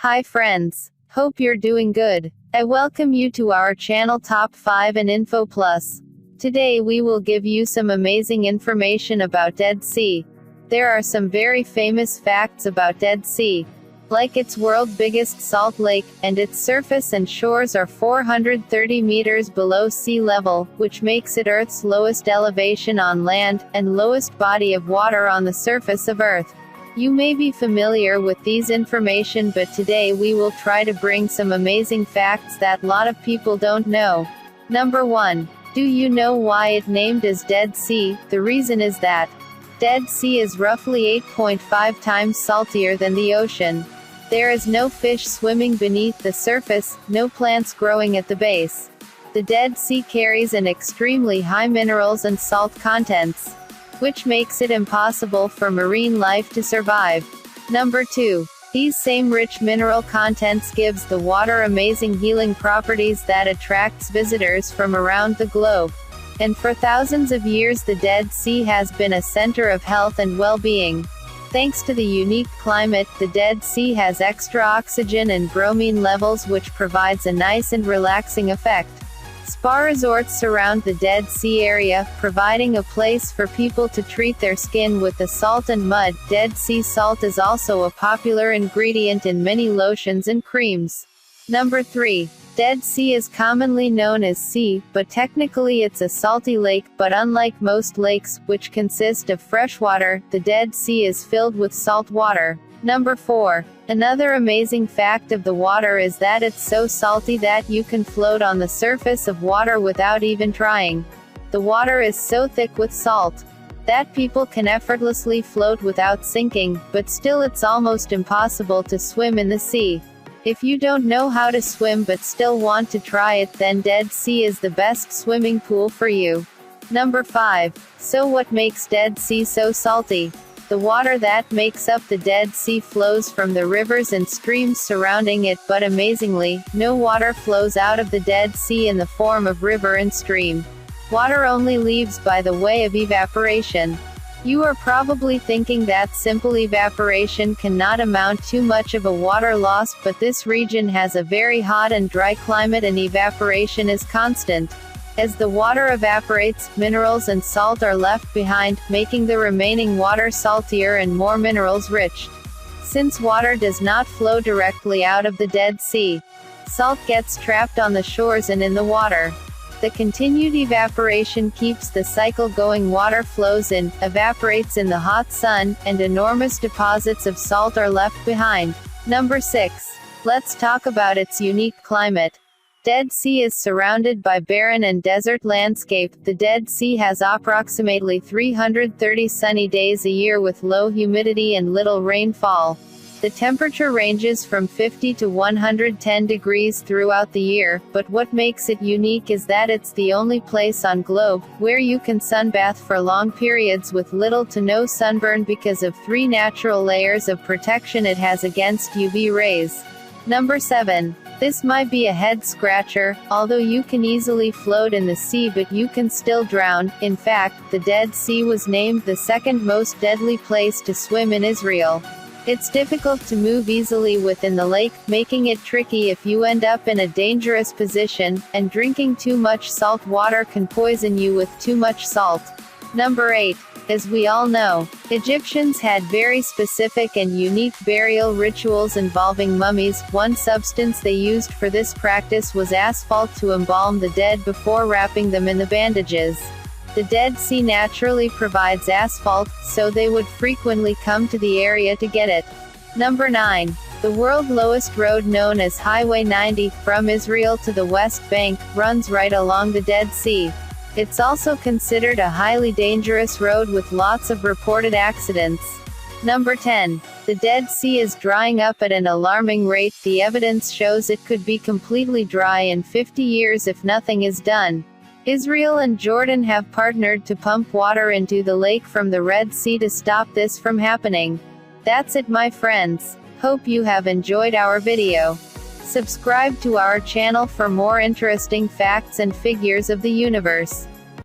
Hi friends. Hope you're doing good. I welcome you to our channel Top 5 and Info Plus. Today we will give you some amazing information about Dead Sea. There are some very famous facts about Dead Sea. Like its world's biggest salt lake, and its surface and shores are 430 meters below sea level, which makes it Earth's lowest elevation on land, and lowest body of water on the surface of Earth. You may be familiar with these information, but today we will try to bring some amazing facts that lot of people don't know. Number 1. Do you know why it named as Dead Sea? The reason is that Dead Sea is roughly 8.5 times saltier than the ocean. There is no fish swimming beneath the surface, no plants growing at the base. The Dead Sea carries an extremely high minerals and salt contents, which makes it impossible for marine life to survive. Number 2. These same rich mineral contents gives the water amazing healing properties that attracts visitors from around the globe. And for thousands of years the Dead Sea has been a center of health and well-being. Thanks to the unique climate, the Dead Sea has extra oxygen and bromine levels, which provides a nice and relaxing effect. Spa resorts surround the Dead Sea area, providing a place for people to treat their skin with the salt and mud. Dead Sea salt is also a popular ingredient in many lotions and creams. Number 3. Dead Sea is commonly known as sea, but technically it's a salty lake, but unlike most lakes, which consist of fresh water, the Dead Sea is filled with salt water. Number 4. Another amazing fact of the water is that it's so salty that you can float on the surface of water without even trying. The water is so thick with salt that people can effortlessly float without sinking, but still it's almost impossible to swim in the sea. If you don't know how to swim but still want to try it, then Dead Sea is the best swimming pool for you. Number 5. So what makes Dead Sea so salty? The water that makes up the Dead Sea flows from the rivers and streams surrounding it, but amazingly, no water flows out of the Dead Sea in the form of river and stream. Water only leaves by the way of evaporation. You are probably thinking that simple evaporation cannot amount to much of a water loss, but this region has a very hot and dry climate and evaporation is constant. As the water evaporates, minerals and salt are left behind, making the remaining water saltier and more minerals rich. Since water does not flow directly out of the Dead Sea, salt gets trapped on the shores and in the water. The continued evaporation keeps the cycle going. Water flows in, evaporates in the hot sun, and enormous deposits of salt are left behind. Number 6. Let's talk about its unique climate. Dead Sea is surrounded by barren and desert landscape. The Dead Sea has approximately 330 sunny days a year with low humidity and little rainfall. The temperature ranges from 50 to 110 degrees throughout the year, but what makes it unique is that it's the only place on globe where you can sunbath for long periods with little to no sunburn because of 3 natural layers of protection it has against UV rays. Number 7. This might be a head scratcher, although you can easily float in the sea but you can still drown. In fact, the Dead Sea was named the second most deadly place to swim in Israel. It's difficult to move easily within the lake, making it tricky if you end up in a dangerous position, and drinking too much salt water can poison you with too much salt. Number 8. As we all know, Egyptians had very specific and unique burial rituals involving mummies. One substance they used for this practice was asphalt to embalm the dead before wrapping them in the bandages. The Dead Sea naturally provides asphalt, so they would frequently come to the area to get it. Number 9. The world's lowest road, known as Highway 90, from Israel to the West Bank, runs right along the Dead Sea. It's also considered a highly dangerous road with lots of reported accidents. Number 10. The Dead Sea is drying up at an alarming rate. The evidence shows it could be completely dry in 50 years if nothing is done. Israel and Jordan have partnered to pump water into the lake from the Red Sea to stop this from happening. That's it, my friends. Hope you have enjoyed our video. Subscribe to our channel for more interesting facts and figures of the universe.